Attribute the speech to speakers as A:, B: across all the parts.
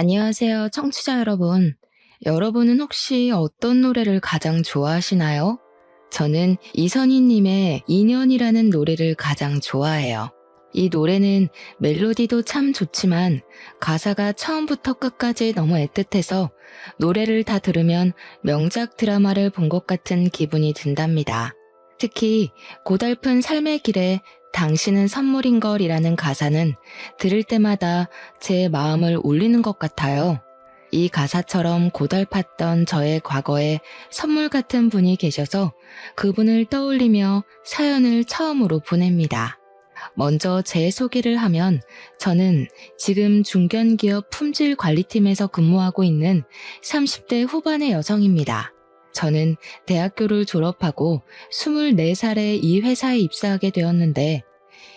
A: 안녕하세요, 청취자 여러분. 여러분은 혹시 어떤 노래를 가장 좋아하시나요? 저는 이선희님의 인연이라는 노래를 가장 좋아해요. 이 노래는 멜로디도 참 좋지만 가사가 처음부터 끝까지 너무 애틋해서 노래를 다 들으면 명작 드라마를 본 것 같은 기분이 든답니다. 특히 고달픈 삶의 길에 당신은 선물인 걸이라는 가사는 들을 때마다 제 마음을 울리는 것 같아요. 이 가사처럼 고달팠던 저의 과거에 선물 같은 분이 계셔서 그분을 떠올리며 사연을 처음으로 보냅니다. 먼저 제 소개를 하면 저는 지금 중견기업 품질관리팀에서 근무하고 있는 30대 후반의 여성입니다. 저는 대학교를 졸업하고 24살에 이 회사에 입사하게 되었는데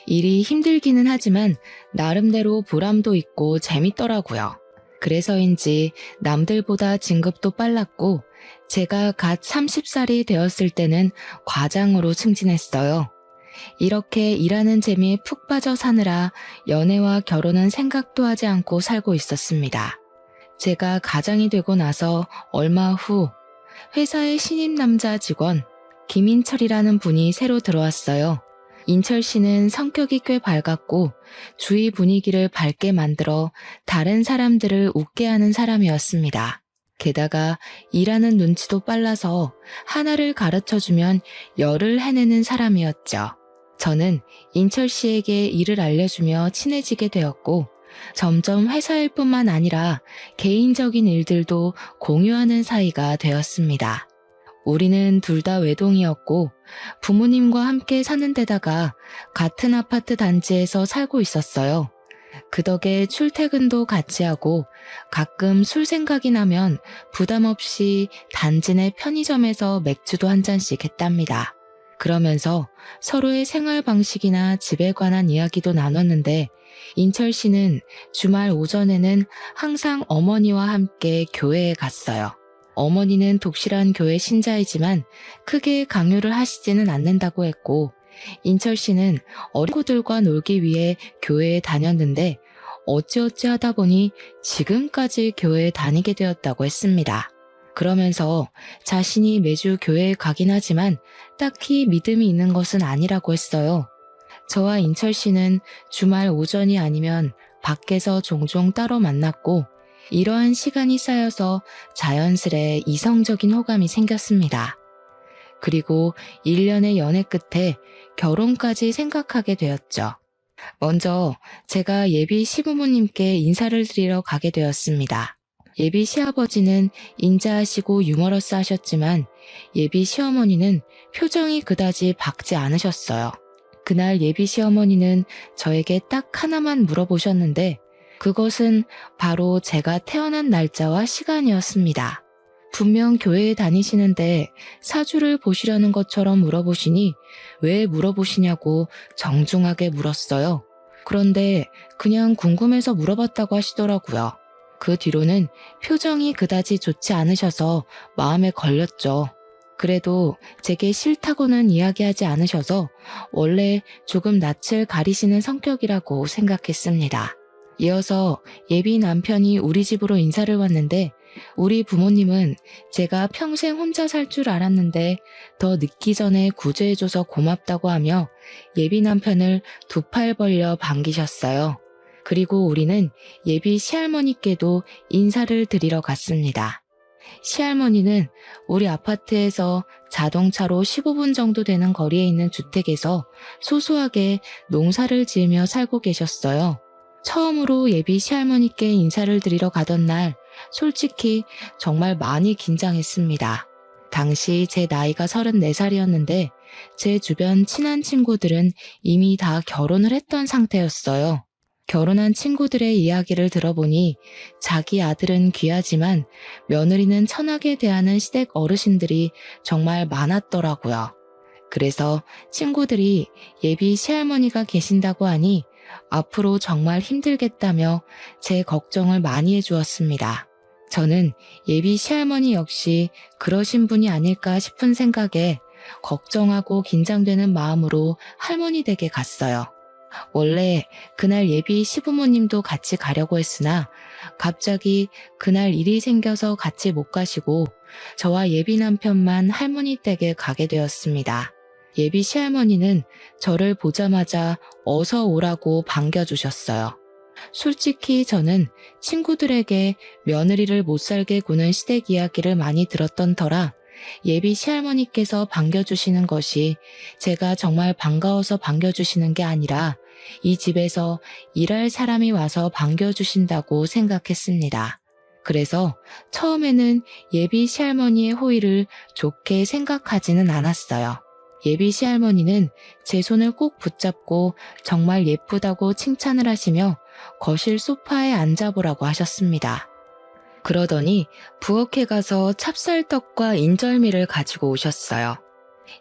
A: 일이 힘들기는 하지만 나름대로 보람도 있고 재밌더라고요. 그래서인지 남들보다 진급도 빨랐고 제가 갓 30살이 되었을 때는 과장으로 승진했어요. 이렇게 일하는 재미에 푹 빠져 사느라 연애와 결혼은 생각도 하지 않고 살고 있었습니다. 제가 가장이 되고 나서 얼마 후 회사의 신입 남자 직원 김인철이라는 분이 새로 들어왔어요. 인철 씨는 성격이 꽤 밝았고 주위 분위기를 밝게 만들어 다른 사람들을 웃게 하는 사람이었습니다. 게다가 일하는 눈치도 빨라서 하나를 가르쳐주면 열을 해내는 사람이었죠. 저는 인철 씨에게 일을 알려주며 친해지게 되었고 점점 회사 일뿐만 아니라 개인적인 일들도 공유하는 사이가 되었습니다. 우리는 둘 다 외동이었고 부모님과 함께 사는 데다가 같은 아파트 단지에서 살고 있었어요. 그 덕에 출퇴근도 같이 하고 가끔 술 생각이 나면 부담 없이 단지 내 편의점에서 맥주도 한 잔씩 했답니다. 그러면서 서로의 생활 방식이나 집에 관한 이야기도 나눴는데 인철 씨는 주말 오전에는 항상 어머니와 함께 교회에 갔어요. 어머니는 독실한 교회 신자이지만 크게 강요를 하시지는 않는다고 했고 인철 씨는 어린 친구들과 놀기 위해 교회에 다녔는데 어찌어찌 하다 보니 지금까지 교회에 다니게 되었다고 했습니다. 그러면서 자신이 매주 교회에 가긴 하지만 딱히 믿음이 있는 것은 아니라고 했어요. 저와 인철 씨는 주말 오전이 아니면 밖에서 종종 따로 만났고 이러한 시간이 쌓여서 자연스레 이성적인 호감이 생겼습니다. 그리고 1년의 연애 끝에 결혼까지 생각하게 되었죠. 먼저 제가 예비 시부모님께 인사를 드리러 가게 되었습니다. 예비 시아버지는 인자하시고 유머러스 하셨지만 예비 시어머니는 표정이 그다지 밝지 않으셨어요. 그날 예비 시어머니는 저에게 딱 하나만 물어보셨는데 그것은 바로 제가 태어난 날짜와 시간이었습니다. 분명 교회에 다니시는데 사주를 보시려는 것처럼 물어보시니 왜 물어보시냐고 정중하게 물었어요. 그런데 그냥 궁금해서 물어봤다고 하시더라고요. 그 뒤로는 표정이 그다지 좋지 않으셔서 마음에 걸렸죠. 그래도 제게 싫다고는 이야기하지 않으셔서 원래 조금 낯을 가리시는 성격이라고 생각했습니다. 이어서 예비 남편이 우리 집으로 인사를 왔는데 우리 부모님은 제가 평생 혼자 살 줄 알았는데 더 늦기 전에 구제해줘서 고맙다고 하며 예비 남편을 두 팔 벌려 반기셨어요. 그리고 우리는 예비 시할머니께도 인사를 드리러 갔습니다. 시할머니는 우리 아파트에서 자동차로 15분 정도 되는 거리에 있는 주택에서 소소하게 농사를 지으며 살고 계셨어요. 처음으로 예비 시할머니께 인사를 드리러 가던 날 솔직히 정말 많이 긴장했습니다. 당시 제 나이가 34살이었는데 제 주변 친한 친구들은 이미 다 결혼을 했던 상태였어요. 결혼한 친구들의 이야기를 들어보니 자기 아들은 귀하지만 며느리는 천하게 대하는 시댁 어르신들이 정말 많았더라고요. 그래서 친구들이 예비 시할머니가 계신다고 하니 앞으로 정말 힘들겠다며 제 걱정을 많이 해주었습니다. 저는 예비 시할머니 역시 그러신 분이 아닐까 싶은 생각에 걱정하고 긴장되는 마음으로 할머니 댁에 갔어요. 원래 그날 예비 시부모님도 같이 가려고 했으나 갑자기 그날 일이 생겨서 같이 못 가시고 저와 예비 남편만 할머니 댁에 가게 되었습니다. 예비 시할머니는 저를 보자마자 어서 오라고 반겨주셨어요. 솔직히 저는 친구들에게 며느리를 못 살게 구는 시댁 이야기를 많이 들었던 터라 예비 시할머니께서 반겨주시는 것이 제가 정말 반가워서 반겨주시는 게 아니라 이 집에서 일할 사람이 와서 반겨주신다고 생각했습니다. 그래서 처음에는 예비 시할머니의 호의를 좋게 생각하지는 않았어요. 예비 시할머니는 제 손을 꼭 붙잡고 정말 예쁘다고 칭찬을 하시며 거실 소파에 앉아보라고 하셨습니다. 그러더니 부엌에 가서 찹쌀떡과 인절미를 가지고 오셨어요.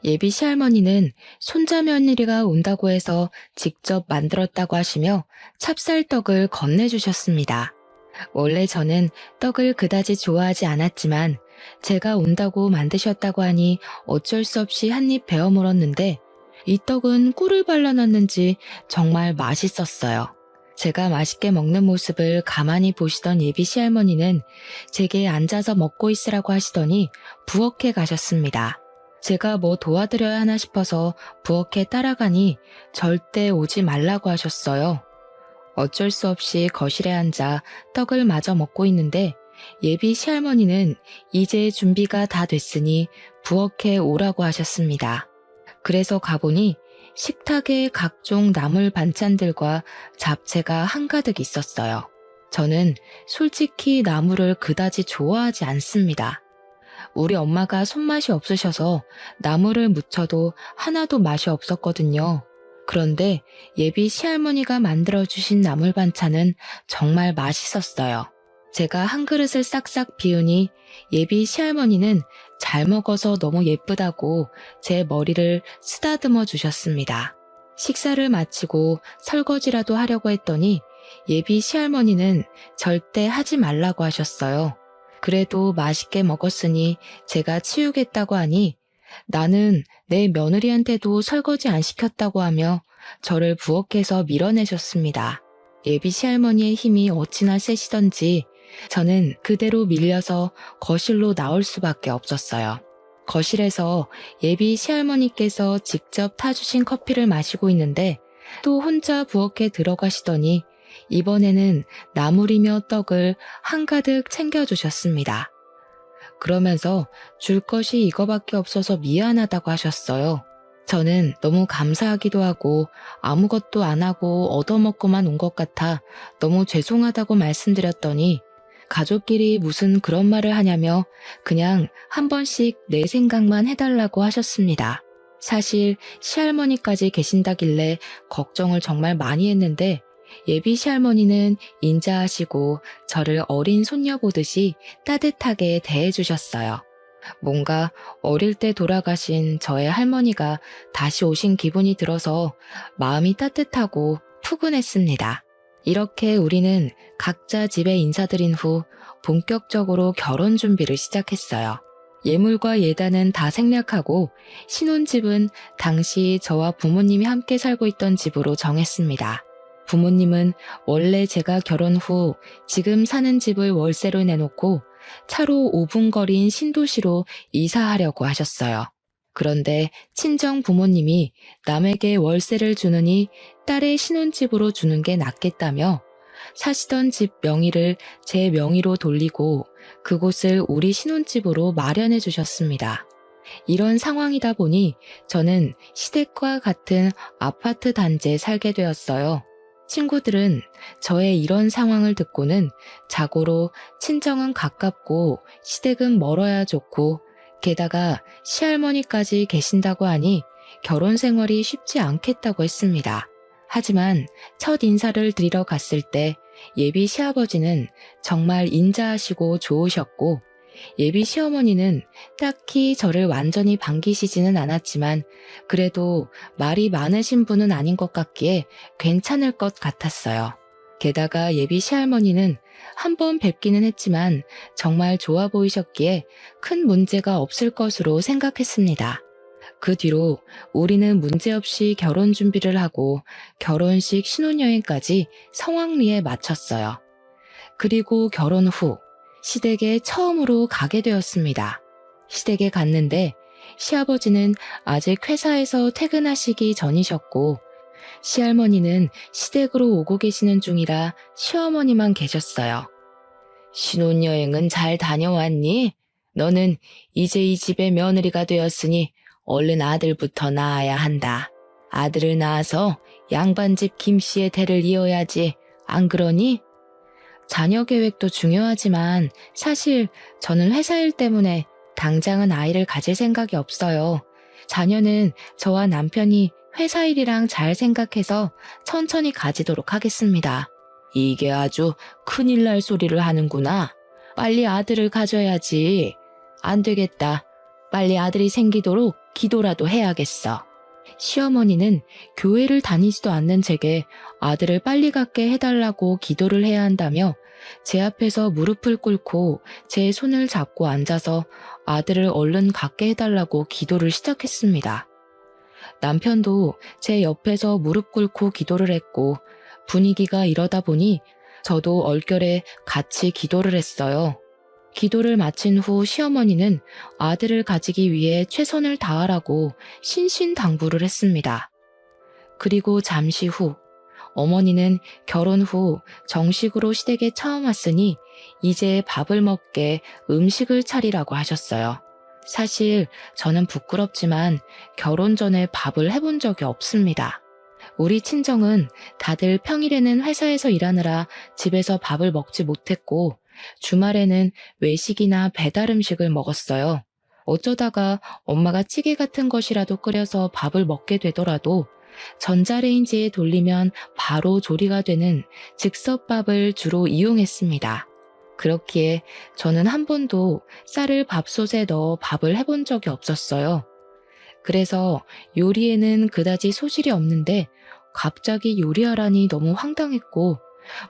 A: 예비 시할머니는 손자 며느리가 온다고 해서 직접 만들었다고 하시며 찹쌀떡을 건네주셨습니다. 원래 저는 떡을 그다지 좋아하지 않았지만 제가 온다고 만드셨다고 하니 어쩔 수 없이 한 입 베어 물었는데 이 떡은 꿀을 발라놨는지 정말 맛있었어요. 제가 맛있게 먹는 모습을 가만히 보시던 예비 시할머니는 제게 앉아서 먹고 있으라고 하시더니 부엌에 가셨습니다. 제가 뭐 도와드려야 하나 싶어서 부엌에 따라가니 절대 오지 말라고 하셨어요. 어쩔 수 없이 거실에 앉아 떡을 마저 먹고 있는데 예비 시할머니는 이제 준비가 다 됐으니 부엌에 오라고 하셨습니다. 그래서 가보니 식탁에 각종 나물 반찬들과 잡채가 한가득 있었어요. 저는 솔직히 나물을 그다지 좋아하지 않습니다. 우리 엄마가 손맛이 없으셔서 나물을 무쳐도 하나도 맛이 없었거든요. 그런데 예비 시할머니가 만들어주신 나물 반찬은 정말 맛있었어요. 제가 한 그릇을 싹싹 비우니 예비 시할머니는 잘 먹어서 너무 예쁘다고 제 머리를 쓰다듬어 주셨습니다. 식사를 마치고 설거지라도 하려고 했더니 예비 시할머니는 절대 하지 말라고 하셨어요. 그래도 맛있게 먹었으니 제가 치우겠다고 하니 나는 내 며느리한테도 설거지 안 시켰다고 하며 저를 부엌에서 밀어내셨습니다. 예비 시할머니의 힘이 어찌나 세시던지 저는 그대로 밀려서 거실로 나올 수밖에 없었어요. 거실에서 예비 시할머니께서 직접 타주신 커피를 마시고 있는데 또 혼자 부엌에 들어가시더니 이번에는 나물이며 떡을 한가득 챙겨주셨습니다. 그러면서 줄 것이 이거밖에 없어서 미안하다고 하셨어요. 저는 너무 감사하기도 하고 아무것도 안 하고 얻어먹고만 온 것 같아 너무 죄송하다고 말씀드렸더니 가족끼리 무슨 그런 말을 하냐며 그냥 한 번씩 내 생각만 해달라고 하셨습니다. 사실 시할머니까지 계신다길래 걱정을 정말 많이 했는데 예비 시할머니는 인자하시고 저를 어린 손녀 보듯이 따뜻하게 대해주셨어요. 뭔가 어릴 때 돌아가신 저의 할머니가 다시 오신 기분이 들어서 마음이 따뜻하고 푸근했습니다. 이렇게 우리는 각자 집에 인사드린 후 본격적으로 결혼 준비를 시작했어요. 예물과 예단은 다 생략하고 신혼집은 당시 저와 부모님이 함께 살고 있던 집으로 정했습니다. 부모님은 원래 제가 결혼 후 지금 사는 집을 월세로 내놓고 차로 5분 거리인 신도시로 이사하려고 하셨어요. 그런데 친정 부모님이 남에게 월세를 주느니 딸의 신혼집으로 주는 게 낫겠다며 사시던 집 명의를 제 명의로 돌리고 그곳을 우리 신혼집으로 마련해 주셨습니다. 이런 상황이다 보니 저는 시댁과 같은 아파트 단지에 살게 되었어요. 친구들은 저의 이런 상황을 듣고는 자고로 친정은 가깝고 시댁은 멀어야 좋고 게다가 시할머니까지 계신다고 하니 결혼 생활이 쉽지 않겠다고 했습니다. 하지만 첫 인사를 드리러 갔을 때 예비 시아버지는 정말 인자하시고 좋으셨고 예비 시어머니는 딱히 저를 완전히 반기시지는 않았지만 그래도 말이 많으신 분은 아닌 것 같기에 괜찮을 것 같았어요. 게다가 예비 시할머니는 한 번 뵙기는 했지만 정말 좋아 보이셨기에 큰 문제가 없을 것으로 생각했습니다. 그 뒤로 우리는 문제없이 결혼 준비를 하고 결혼식 신혼여행까지 성황리에 마쳤어요. 그리고 결혼 후 시댁에 처음으로 가게 되었습니다. 시댁에 갔는데 시아버지는 아직 회사에서 퇴근하시기 전이셨고 시할머니는 시댁으로 오고 계시는 중이라 시어머니만 계셨어요. 신혼여행은 잘 다녀왔니? 너는 이제 이 집의 며느리가 되었으니 얼른 아들부터 낳아야 한다. 아들을 낳아서 양반집 김씨의 대를 이어야지. 안 그러니? 자녀 계획도 중요하지만 사실 저는 회사 일 때문에 당장은 아이를 가질 생각이 없어요. 자녀는 저와 남편이 회사 일이랑 잘 생각해서 천천히 가지도록 하겠습니다. 이게 아주 큰일 날 소리를 하는구나. 빨리 아들을 가져야지. 안 되겠다. 빨리 아들이 생기도록 기도라도 해야겠어. 시어머니는 교회를 다니지도 않는 제게 아들을 빨리 갖게 해달라고 기도를 해야 한다며 제 앞에서 무릎을 꿇고 제 손을 잡고 앉아서 아들을 얼른 갖게 해달라고 기도를 시작했습니다. 남편도 제 옆에서 무릎 꿇고 기도를 했고 분위기가 이러다 보니 저도 얼결에 같이 기도를 했어요. 기도를 마친 후 시어머니는 아들을 가지기 위해 최선을 다하라고 신신당부를 했습니다. 그리고 잠시 후 어머니는 결혼 후 정식으로 시댁에 처음 왔으니 이제 밥을 먹게 음식을 차리라고 하셨어요. 사실 저는 부끄럽지만 결혼 전에 밥을 해본 적이 없습니다. 우리 친정은 다들 평일에는 회사에서 일하느라 집에서 밥을 먹지 못했고 주말에는 외식이나 배달 음식을 먹었어요. 어쩌다가 엄마가 찌개 같은 것이라도 끓여서 밥을 먹게 되더라도 전자레인지에 돌리면 바로 조리가 되는 즉석밥을 주로 이용했습니다. 그렇기에 저는 한 번도 쌀을 밥솥에 넣어 밥을 해본 적이 없었어요. 그래서 요리에는 그다지 소질이 없는데 갑자기 요리하라니 너무 황당했고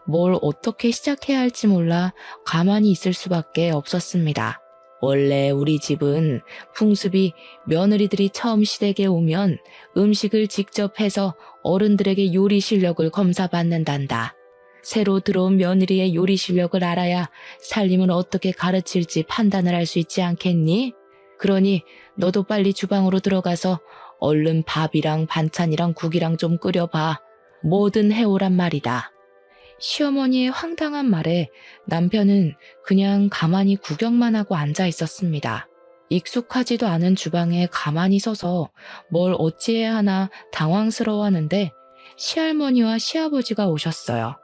A: 뭘 어떻게 시작해야 할지 몰라 가만히 있을 수밖에 없었습니다. 원래 우리 집은 풍습이 며느리들이 처음 시댁에 오면 음식을 직접 해서 어른들에게 요리 실력을 검사받는단다. 새로 들어온 며느리의 요리 실력을 알아야 살림을 어떻게 가르칠지 판단을 할 수 있지 않겠니? 그러니 너도 빨리 주방으로 들어가서 얼른 밥이랑 반찬이랑 국이랑 좀 끓여봐. 뭐든 해오란 말이다. 시어머니의 황당한 말에 남편은 그냥 가만히 구경만 하고 앉아 있었습니다. 익숙하지도 않은 주방에 가만히 서서 뭘 어찌해야 하나 당황스러워하는데 시할머니와 시아버지가 오셨어요.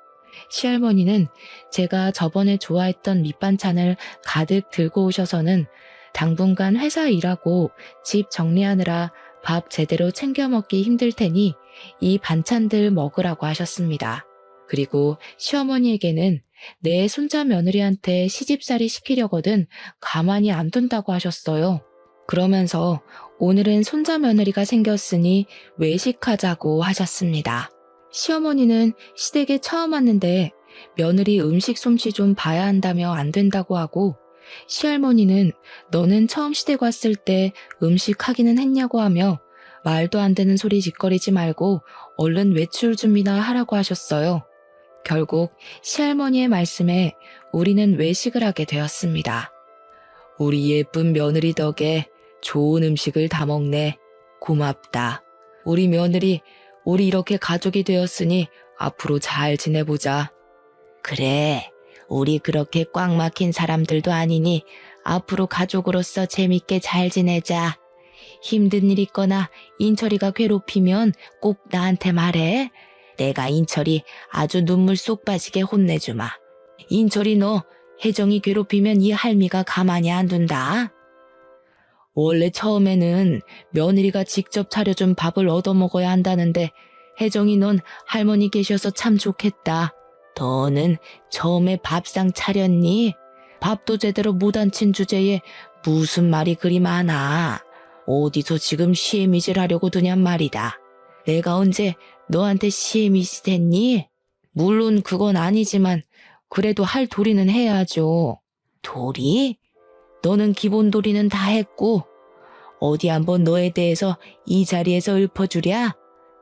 A: 시할머니는 제가 저번에 좋아했던 밑반찬을 가득 들고 오셔서는 당분간 회사 일하고 집 정리하느라 밥 제대로 챙겨 먹기 힘들 테니 이 반찬들 먹으라고 하셨습니다. 그리고 시어머니에게는 내 손자 며느리한테 시집살이 시키려거든 가만히 안 둔다고 하셨어요. 그러면서 오늘은 손자 며느리가 생겼으니 외식하자고 하셨습니다. 시어머니는 시댁에 처음 왔는데 며느리 음식 솜씨 좀 봐야 한다며 안 된다고 하고 시할머니는 너는 처음 시댁 왔을 때 음식 하기는 했냐고 하며 말도 안 되는 소리 짓거리지 말고 얼른 외출 준비나 하라고 하셨어요. 결국 시할머니의 말씀에 우리는 외식을 하게 되었습니다. 우리 예쁜 며느리 덕에 좋은 음식을 다 먹네. 고맙다. 우리 며느리, 우리 이렇게 가족이 되었으니 앞으로 잘 지내보자. 그래, 우리 그렇게 꽉 막힌 사람들도 아니니 앞으로 가족으로서 재밌게 잘 지내자. 힘든 일 있거나 인철이가 괴롭히면 꼭 나한테 말해. 내가 인철이 아주 눈물 쏙 빠지게 혼내주마. 인철이 너 혜정이 괴롭히면 이 할미가 가만히 안 둔다. 원래 처음에는 며느리가 직접 차려준 밥을 얻어먹어야 한다는데 혜정이 넌 할머니 계셔서 참 좋겠다. 너는 처음에 밥상 차렸니? 밥도 제대로 못 앉힌 주제에 무슨 말이 그리 많아. 어디서 지금 시애미질 하려고 드냔 말이다. 내가 언제 너한테 시애미질 했니? 물론 그건 아니지만 그래도 할 도리는 해야죠. 도리? 너는 기본 도리는 다 했고 어디 한번 너에 대해서 이 자리에서 읊어주랴?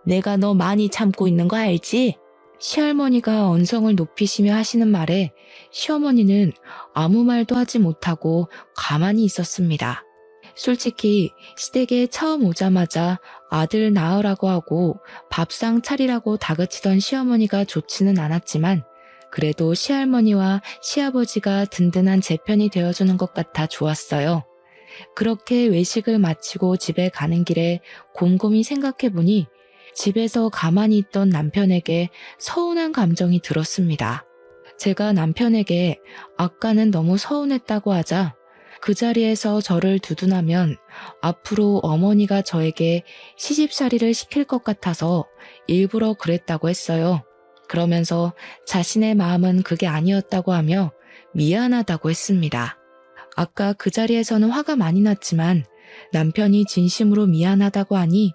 A: 내가 너 많이 참고 있는 거 알지? 시할머니가 언성을 높이시며 하시는 말에 시어머니는 아무 말도 하지 못하고 가만히 있었습니다. 솔직히 시댁에 처음 오자마자 아들 낳으라고 하고 밥상 차리라고 다그치던 시어머니가 좋지는 않았지만 그래도 시할머니와 시아버지가 든든한 제편이 되어주는 것 같아 좋았어요. 그렇게 외식을 마치고 집에 가는 길에 곰곰이 생각해보니 집에서 가만히 있던 남편에게 서운한 감정이 들었습니다. 제가 남편에게 아까는 너무 서운했다고 하자 그 자리에서 저를 두둔하면 앞으로 어머니가 저에게 시집살이를 시킬 것 같아서 일부러 그랬다고 했어요. 그러면서 자신의 마음은 그게 아니었다고 하며 미안하다고 했습니다. 아까 그 자리에서는 화가 많이 났지만 남편이 진심으로 미안하다고 하니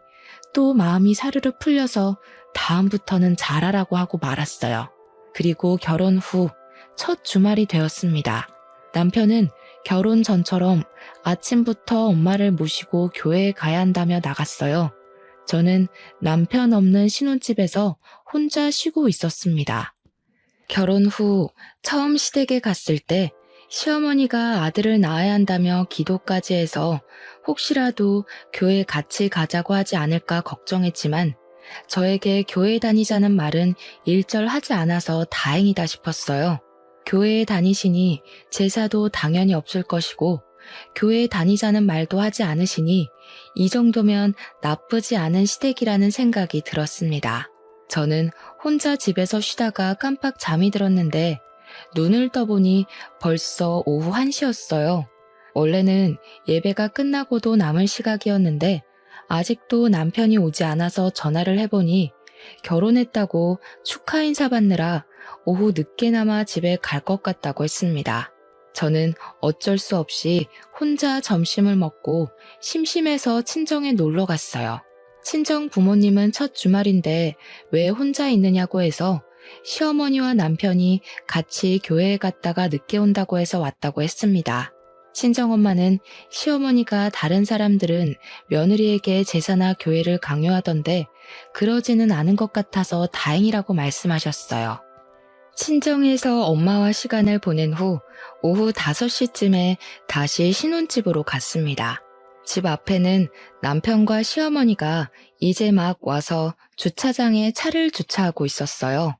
A: 또 마음이 사르르 풀려서 다음부터는 잘하라고 하고 말았어요. 그리고 결혼 후 첫 주말이 되었습니다. 남편은 결혼 전처럼 아침부터 엄마를 모시고 교회에 가야 한다며 나갔어요. 저는 남편 없는 신혼집에서 혼자 쉬고 있었습니다. 결혼 후 처음 시댁에 갔을 때 시어머니가 아들을 낳아야 한다며 기도까지 해서 혹시라도 교회 같이 가자고 하지 않을까 걱정했지만 저에게 교회 다니자는 말은 일절하지 않아서 다행이다 싶었어요. 교회에 다니시니 제사도 당연히 없을 것이고 교회에 다니자는 말도 하지 않으시니 이 정도면 나쁘지 않은 시댁이라는 생각이 들었습니다. 저는 혼자 집에서 쉬다가 깜빡 잠이 들었는데 눈을 떠보니 벌써 오후 1시였어요. 원래는 예배가 끝나고도 남을 시각이었는데 아직도 남편이 오지 않아서 전화를 해보니 결혼했다고 축하 인사 받느라 오후 늦게나마 집에 갈 것 같다고 했습니다. 저는 어쩔 수 없이 혼자 점심을 먹고 심심해서 친정에 놀러 갔어요. 친정 부모님은 첫 주말인데 왜 혼자 있느냐고 해서 시어머니와 남편이 같이 교회에 갔다가 늦게 온다고 해서 왔다고 했습니다. 친정엄마는 시어머니가 다른 사람들은 며느리에게 제사나 교회를 강요하던데 그러지는 않은 것 같아서 다행이라고 말씀하셨어요. 친정에서 엄마와 시간을 보낸 후 오후 5시쯤에 다시 신혼집으로 갔습니다. 집 앞에는 남편과 시어머니가 이제 막 와서 주차장에 차를 주차하고 있었어요.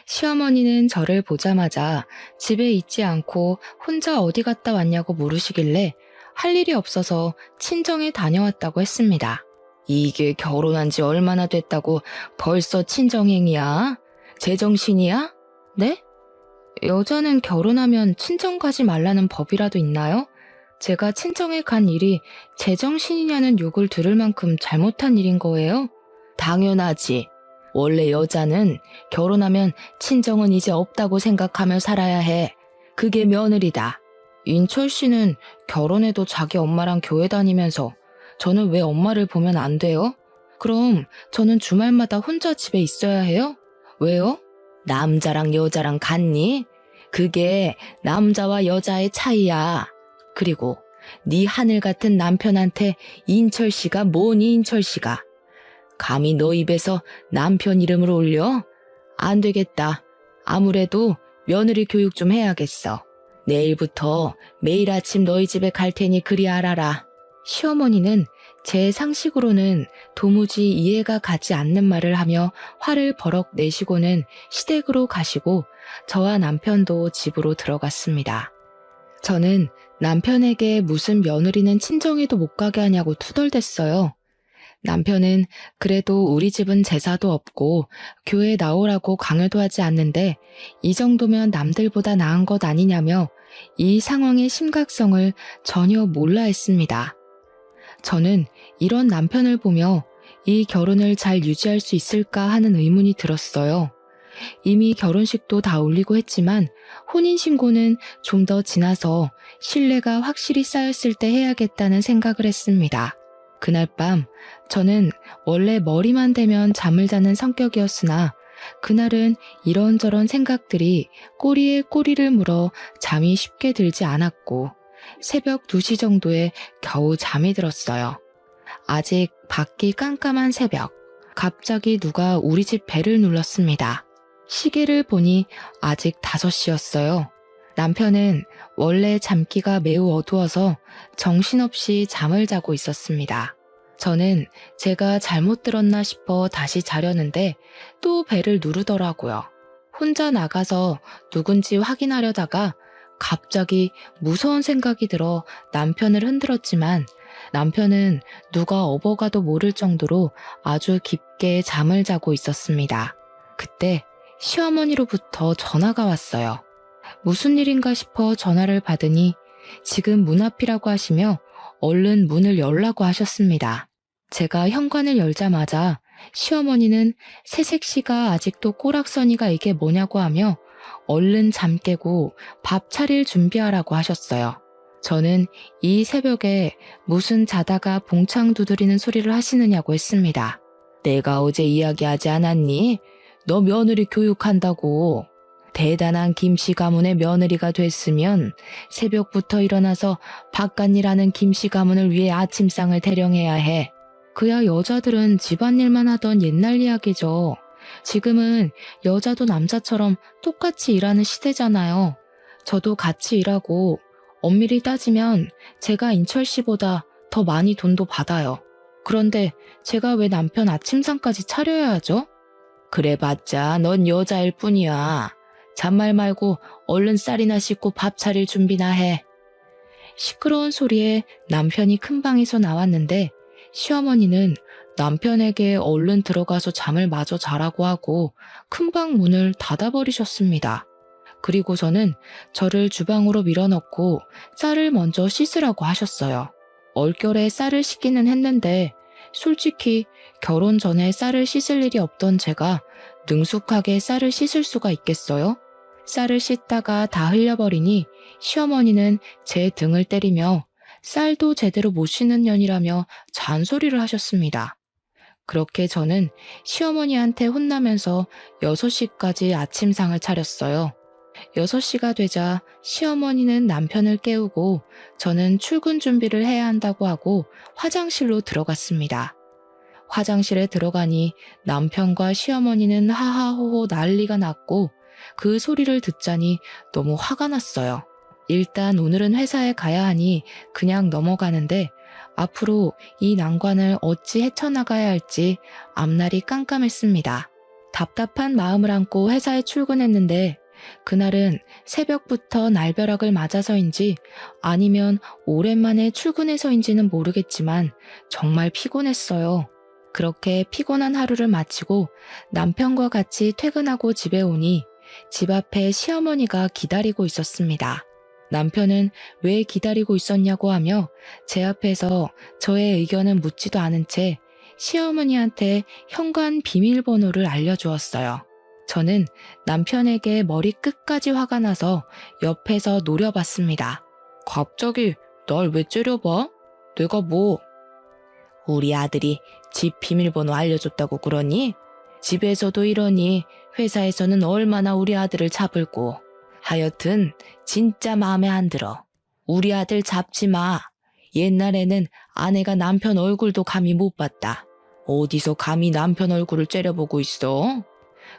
A: 시어머니는 저를 보자마자 집에 있지 않고 혼자 어디 갔다 왔냐고 물으시길래 할 일이 없어서 친정에 다녀왔다고 했습니다. 이게 결혼한 지 얼마나 됐다고 벌써 친정행이야? 제정신이야? 네? 여자는 결혼하면 친정 가지 말라는 법이라도 있나요? 제가 친정에 간 일이 제정신이냐는 욕을 들을 만큼 잘못한 일인 거예요? 당연하지. 원래 여자는 결혼하면 친정은 이제 없다고 생각하며 살아야 해. 그게 며느리다. 인철 씨는 결혼해도 자기 엄마랑 교회 다니면서 저는 왜 엄마를 보면 안 돼요? 그럼 저는 주말마다 혼자 집에 있어야 해요? 왜요? 남자랑 여자랑 같니? 그게 남자와 여자의 차이야. 그리고 네 하늘 같은 남편한테 인철 씨가 뭐니 인철 씨가. 감히 너 입에서 남편 이름을 올려? 안 되겠다. 아무래도 며느리 교육 좀 해야겠어. 내일부터 매일 아침 너희 집에 갈 테니 그리 알아라. 시어머니는 제 상식으로는 도무지 이해가 가지 않는 말을 하며 화를 버럭 내시고는 시댁으로 가시고 저와 남편도 집으로 들어갔습니다. 저는 남편에게 무슨 며느리는 친정에도 못 가게 하냐고 투덜댔어요. 남편은 그래도 우리 집은 제사도 없고 교회 나오라고 강요도 하지 않는데 이 정도면 남들보다 나은 것 아니냐며 이 상황의 심각성을 전혀 몰라 했습니다. 저는 이런 남편을 보며 이 결혼을 잘 유지할 수 있을까 하는 의문이 들었어요. 이미 결혼식도 다 올리고 했지만 혼인신고는 좀 더 지나서 신뢰가 확실히 쌓였을 때 해야겠다는 생각을 했습니다. 그날 밤 저는 원래 머리만 대면 잠을 자는 성격이었으나 그날은 이런저런 생각들이 꼬리에 꼬리를 물어 잠이 쉽게 들지 않았고 새벽 2시 정도에 겨우 잠이 들었어요. 아직 밖이 깜깜한 새벽, 갑자기 누가 우리 집 배를 눌렀습니다. 시계를 보니 아직 5시였어요. 남편은 원래 잠기가 매우 어두워서 정신없이 잠을 자고 있었습니다. 저는 제가 잘못 들었나 싶어 다시 자려는데 또 벨을 누르더라고요. 혼자 나가서 누군지 확인하려다가 갑자기 무서운 생각이 들어 남편을 흔들었지만 남편은 누가 업어가도 모를 정도로 아주 깊게 잠을 자고 있었습니다. 그때 시어머니로부터 전화가 왔어요. 무슨 일인가 싶어 전화를 받으니 지금 문 앞이라고 하시며 얼른 문을 열라고 하셨습니다. 제가 현관을 열자마자 시어머니는 새색시가 아직도 꼬락서니가 이게 뭐냐고 하며 얼른 잠 깨고 밥 차릴 준비하라고 하셨어요. 저는 이 새벽에 무슨 자다가 봉창 두드리는 소리를 하시느냐고 했습니다. 내가 어제 이야기하지 않았니? 너 며느리 교육한다고. 대단한 김씨 가문의 며느리가 됐으면 새벽부터 일어나서 바깥일하는 김씨 가문을 위해 아침상을 대령해야 해. 그야 여자들은 집안일만 하던 옛날 이야기죠. 지금은 여자도 남자처럼 똑같이 일하는 시대잖아요. 저도 같이 일하고 엄밀히 따지면 제가 인철 씨보다 더 많이 돈도 받아요. 그런데 제가 왜 남편 아침상까지 차려야 하죠? 그래봤자 넌 여자일 뿐이야. 잔말 말고 얼른 쌀이나 씻고 밥 차릴 준비나 해. 시끄러운 소리에 남편이 큰 방에서 나왔는데 시어머니는 남편에게 얼른 들어가서 잠을 마저 자라고 하고 큰방 문을 닫아버리셨습니다. 그리고서는 저를 주방으로 밀어넣고 쌀을 먼저 씻으라고 하셨어요. 얼결에 쌀을 씻기는 했는데 솔직히 결혼 전에 쌀을 씻을 일이 없던 제가 능숙하게 쌀을 씻을 수가 있겠어요? 쌀을 씻다가 다 흘려버리니 시어머니는 제 등을 때리며 쌀도 제대로 못 씻는 년이라며 잔소리를 하셨습니다. 그렇게 저는 시어머니한테 혼나면서 6시까지 아침상을 차렸어요. 6시가 되자 시어머니는 남편을 깨우고 저는 출근 준비를 해야 한다고 하고 화장실로 들어갔습니다. 화장실에 들어가니 남편과 시어머니는 하하호호 난리가 났고 그 소리를 듣자니 너무 화가 났어요. 일단 오늘은 회사에 가야 하니 그냥 넘어가는데 앞으로 이 난관을 어찌 헤쳐나가야 할지 앞날이 깜깜했습니다. 답답한 마음을 안고 회사에 출근했는데 그날은 새벽부터 날벼락을 맞아서인지 아니면 오랜만에 출근해서인지는 모르겠지만 정말 피곤했어요. 그렇게 피곤한 하루를 마치고 남편과 같이 퇴근하고 집에 오니 집 앞에 시어머니가 기다리고 있었습니다. 남편은 왜 기다리고 있었냐고 하며 제 앞에서 저의 의견은 묻지도 않은 채 시어머니한테 현관 비밀번호를 알려주었어요. 저는 남편에게 머리 끝까지 화가 나서 옆에서 노려봤습니다. 갑자기 날 왜 째려봐? 내가 뭐? 우리 아들이 집 비밀번호 알려줬다고 그러니? 집에서도 이러니 회사에서는 얼마나 우리 아들을 잡을고. 하여튼 진짜 마음에 안 들어. 우리 아들 잡지 마. 옛날에는 아내가 남편 얼굴도 감히 못 봤다. 어디서 감히 남편 얼굴을 째려보고 있어?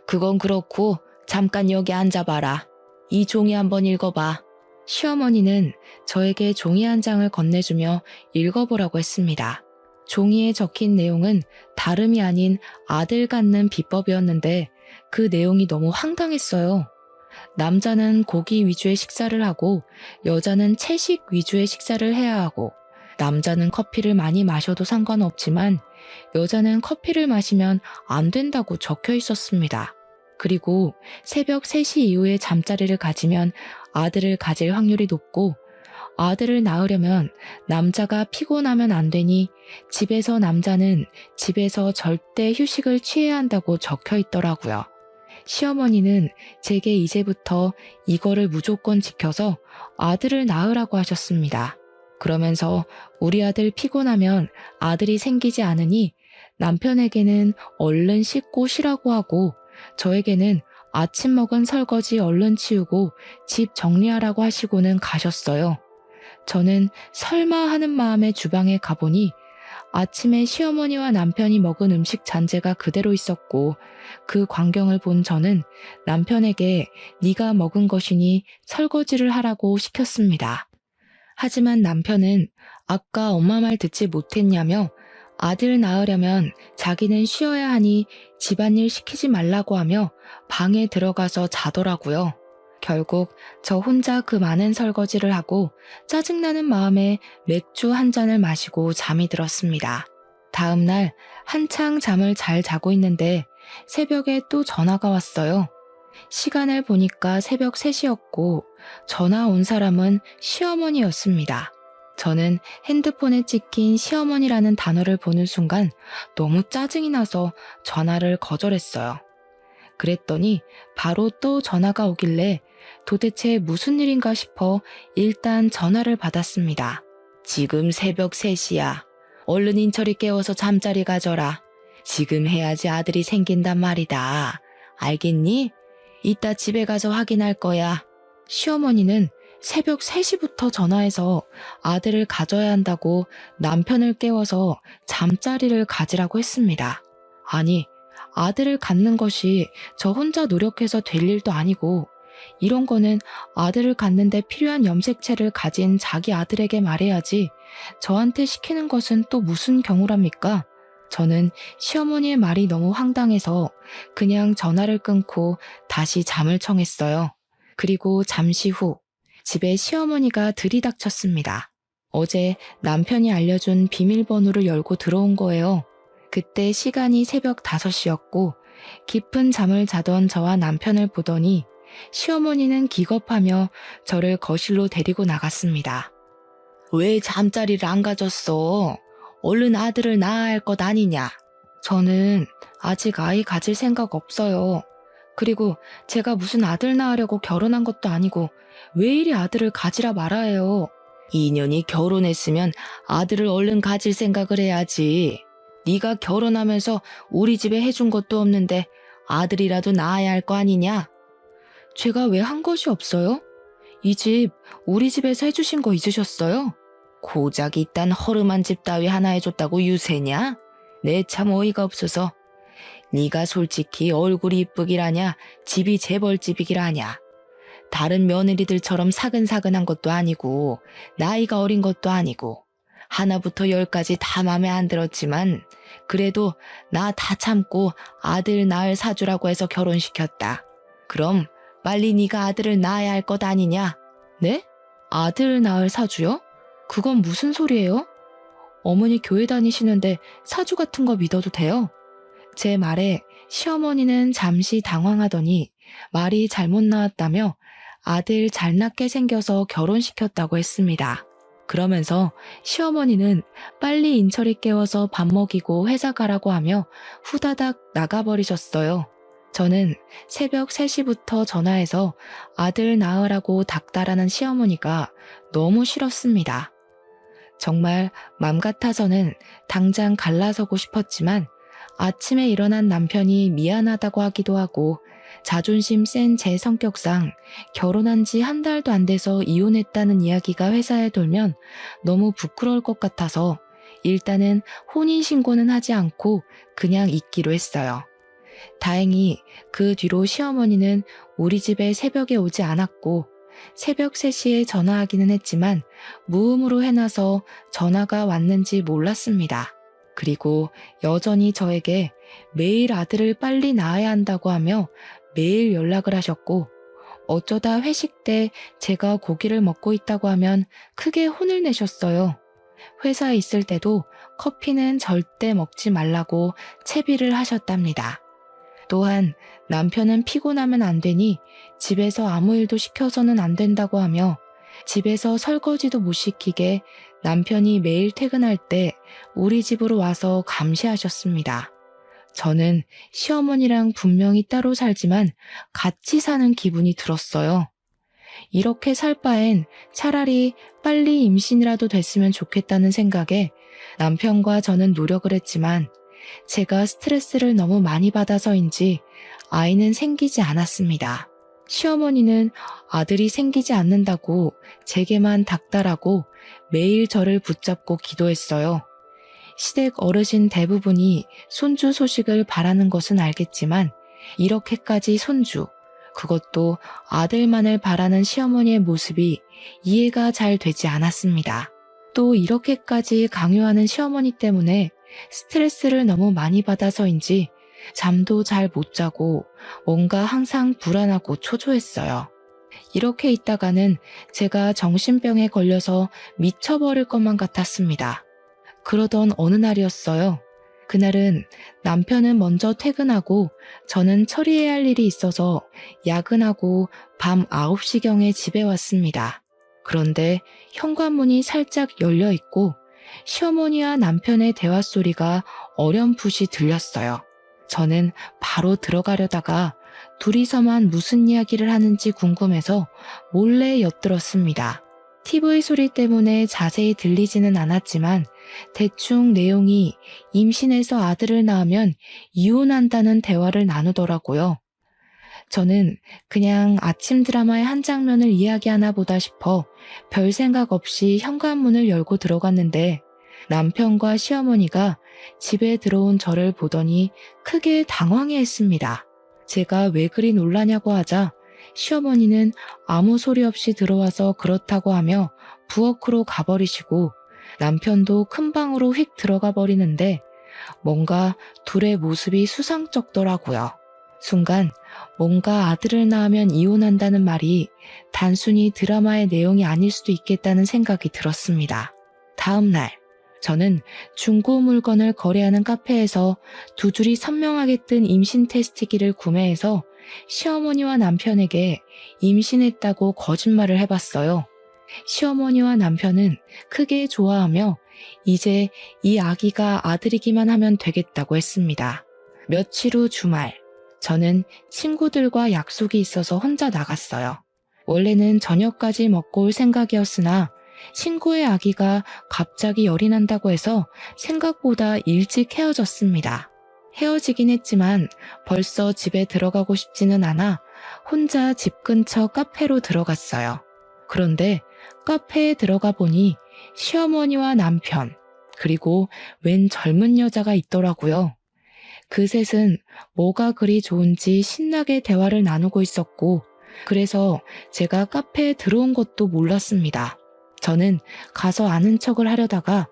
A: 그건 그렇고 잠깐 여기 앉아봐라. 이 종이 한번 읽어봐. 시어머니는 저에게 종이 한 장을 건네주며 읽어보라고 했습니다. 종이에 적힌 내용은 다름이 아닌 아들 갖는 비법이었는데 그 내용이 너무 황당했어요. 남자는 고기 위주의 식사를 하고 여자는 채식 위주의 식사를 해야 하고 남자는 커피를 많이 마셔도 상관없지만 여자는 커피를 마시면 안 된다고 적혀 있었습니다. 그리고 새벽 3시 이후에 잠자리를 가지면 아들을 가질 확률이 높고 아들을 낳으려면 남자가 피곤하면 안 되니 집에서 남자는 집에서 절대 휴식을 취해야 한다고 적혀 있더라고요. 시어머니는 제게 이제부터 이거를 무조건 지켜서 아들을 낳으라고 하셨습니다. 그러면서 우리 아들 피곤하면 아들이 생기지 않으니 남편에게는 얼른 씻고 쉬라고 하고 저에게는 아침 먹은 설거지 얼른 치우고 집 정리하라고 하시고는 가셨어요. 저는 설마 하는 마음에 주방에 가보니 아침에 시어머니와 남편이 먹은 음식 잔재가 그대로 있었고 그 광경을 본 저는 남편에게 네가 먹은 것이니 설거지를 하라고 시켰습니다. 하지만 남편은 아까 엄마 말 듣지 못했냐며 아들 낳으려면 자기는 쉬어야 하니 집안일 시키지 말라고 하며 방에 들어가서 자더라고요. 결국 저 혼자 그 많은 설거지를 하고 짜증나는 마음에 맥주 한 잔을 마시고 잠이 들었습니다. 다음 날 한창 잠을 잘 자고 있는데 새벽에 또 전화가 왔어요. 시간을 보니까 새벽 3시였고 전화 온 사람은 시어머니였습니다. 저는 핸드폰에 찍힌 시어머니라는 단어를 보는 순간 너무 짜증이 나서 전화를 거절했어요. 그랬더니 바로 또 전화가 오길래 도대체 무슨 일인가 싶어 일단 전화를 받았습니다. 지금 새벽 3시야. 얼른 인철이 깨워서 잠자리 가져라. 지금 해야지 아들이 생긴단 말이다. 알겠니? 이따 집에 가서 확인할 거야. 시어머니는 새벽 3시부터 전화해서 아들을 가져야 한다고 남편을 깨워서 잠자리를 가지라고 했습니다. 아니, 아들을 갖는 것이 저 혼자 노력해서 될 일도 아니고 이런 거는 아들을 갖는데 필요한 염색체를 가진 자기 아들에게 말해야지 저한테 시키는 것은 또 무슨 경우랍니까? 저는 시어머니의 말이 너무 황당해서 그냥 전화를 끊고 다시 잠을 청했어요. 그리고 잠시 후 집에 시어머니가 들이닥쳤습니다. 어제 남편이 알려준 비밀번호를 열고 들어온 거예요. 그때 시간이 새벽 5시였고 깊은 잠을 자던 저와 남편을 보더니 시어머니는 기겁하며 저를 거실로 데리고 나갔습니다. 왜 잠자리를 안 가졌어? 얼른 아들을 낳아야 할 것 아니냐? 저는 아직 아이 가질 생각 없어요. 그리고 제가 무슨 아들 낳으려고 결혼한 것도 아니고 왜 이리 아들을 가지라 말아요. 인연이 결혼했으면 아들을 얼른 가질 생각을 해야지. 네가 결혼하면서 우리 집에 해준 것도 없는데 아들이라도 낳아야 할 거 아니냐? 제가 왜 한 것이 없어요? 이 집 우리 집에서 해주신 거 잊으셨어요? 고작 이딴 허름한 집 따위 하나 해줬다고 유세냐? 내 참 어이가 없어서. 네가 솔직히 얼굴이 이쁘기라냐 집이 재벌집이기라냐. 다른 며느리들처럼 사근사근한 것도 아니고 나이가 어린 것도 아니고 하나부터 10까지 다 맘에 안 들었지만 그래도 나 다 참고 아들 낳을 사주라고 해서 결혼시켰다. 그럼 빨리 네가 아들을 낳아야 할 것 아니냐? 네? 아들 낳을 사주요? 그건 무슨 소리예요? 어머니 교회 다니시는데 사주 같은 거 믿어도 돼요? 제 말에 시어머니는 잠시 당황하더니 말이 잘못 나왔다며 아들 잘 낳게 생겨서 결혼시켰다고 했습니다. 그러면서 시어머니는 빨리 인철이 깨워서 밥 먹이고 회사 가라고 하며 후다닥 나가버리셨어요. 저는 새벽 3시부터 전화해서 아들 낳으라고 닥달하는 시어머니가 너무 싫었습니다. 정말 맘 같아서는 당장 갈라서고 싶었지만 아침에 일어난 남편이 미안하다고 하기도 하고 자존심 센 제 성격상 결혼한 지 한 달도 안 돼서 이혼했다는 이야기가 회사에 돌면 너무 부끄러울 것 같아서 일단은 혼인신고는 하지 않고 그냥 있기로 했어요. 다행히 그 뒤로 시어머니는 우리 집에 새벽에 오지 않았고 새벽 3시에 전화하기는 했지만 무음으로 해놔서 전화가 왔는지 몰랐습니다. 그리고 여전히 저에게 매일 아들을 빨리 낳아야 한다고 하며 매일 연락을 하셨고 어쩌다 회식 때 제가 고기를 먹고 있다고 하면 크게 혼을 내셨어요. 회사에 있을 때도 커피는 절대 먹지 말라고 채비를 하셨답니다. 또한 남편은 피곤하면 안 되니 집에서 아무 일도 시켜서는 안 된다고 하며 집에서 설거지도 못 시키게 남편이 매일 퇴근할 때 우리 집으로 와서 감시하셨습니다. 저는 시어머니랑 분명히 따로 살지만 같이 사는 기분이 들었어요. 이렇게 살 바엔 차라리 빨리 임신이라도 됐으면 좋겠다는 생각에 남편과 저는 노력을 했지만 제가 스트레스를 너무 많이 받아서인지 아이는 생기지 않았습니다. 시어머니는 아들이 생기지 않는다고 제게만 닥달하고 매일 저를 붙잡고 기도했어요. 시댁 어르신 대부분이 손주 소식을 바라는 것은 알겠지만 이렇게까지 손주, 그것도 아들만을 바라는 시어머니의 모습이 이해가 잘 되지 않았습니다. 또 이렇게까지 강요하는 시어머니 때문에 스트레스를 너무 많이 받아서인지 잠도 잘 못 자고 뭔가 항상 불안하고 초조했어요. 이렇게 있다가는 제가 정신병에 걸려서 미쳐버릴 것만 같았습니다. 그러던 어느 날이었어요. 그날은 남편은 먼저 퇴근하고 저는 처리해야 할 일이 있어서 야근하고 밤 9시경에 집에 왔습니다. 그런데 현관문이 살짝 열려 있고 시어머니와 남편의 대화 소리가 어렴풋이 들렸어요. 저는 바로 들어가려다가 둘이서만 무슨 이야기를 하는지 궁금해서 몰래 엿들었습니다. TV 소리 때문에 자세히 들리지는 않았지만 대충 내용이 임신해서 아들을 낳으면 이혼한다는 대화를 나누더라고요. 저는 그냥 아침 드라마의 한 장면을 이야기하나 보다 싶어 별 생각 없이 현관문을 열고 들어갔는데 남편과 시어머니가 집에 들어온 저를 보더니 크게 당황해했습니다. 제가 왜 그리 놀라냐고 하자 시어머니는 아무 소리 없이 들어와서 그렇다고 하며 부엌으로 가버리시고 남편도 큰 방으로 휙 들어가 버리는데 뭔가 둘의 모습이 수상쩍더라고요. 순간 뭔가 아들을 낳으면 이혼한다는 말이 단순히 드라마의 내용이 아닐 수도 있겠다는 생각이 들었습니다. 다음 날 저는 중고 물건을 거래하는 카페에서 두 줄이 선명하게 뜬 임신 테스트기를 구매해서 시어머니와 남편에게 임신했다고 거짓말을 해봤어요. 시어머니와 남편은 크게 좋아하며 이제 이 아기가 아들이기만 하면 되겠다고 했습니다. 며칠 후 주말, 저는 친구들과 약속이 있어서 혼자 나갔어요. 원래는 저녁까지 먹고 올 생각이었으나 친구의 아기가 갑자기 열이 난다고 해서 생각보다 일찍 헤어졌습니다. 헤어지긴 했지만 벌써 집에 들어가고 싶지는 않아 혼자 집 근처 카페로 들어갔어요. 그런데 카페에 들어가 보니 시어머니와 남편, 그리고 웬 젊은 여자가 있더라고요. 그 셋은 뭐가 그리 좋은지 신나게 대화를 나누고 있었고, 그래서 제가 카페에 들어온 것도 몰랐습니다. 저는 가서 아는 척을 하려다가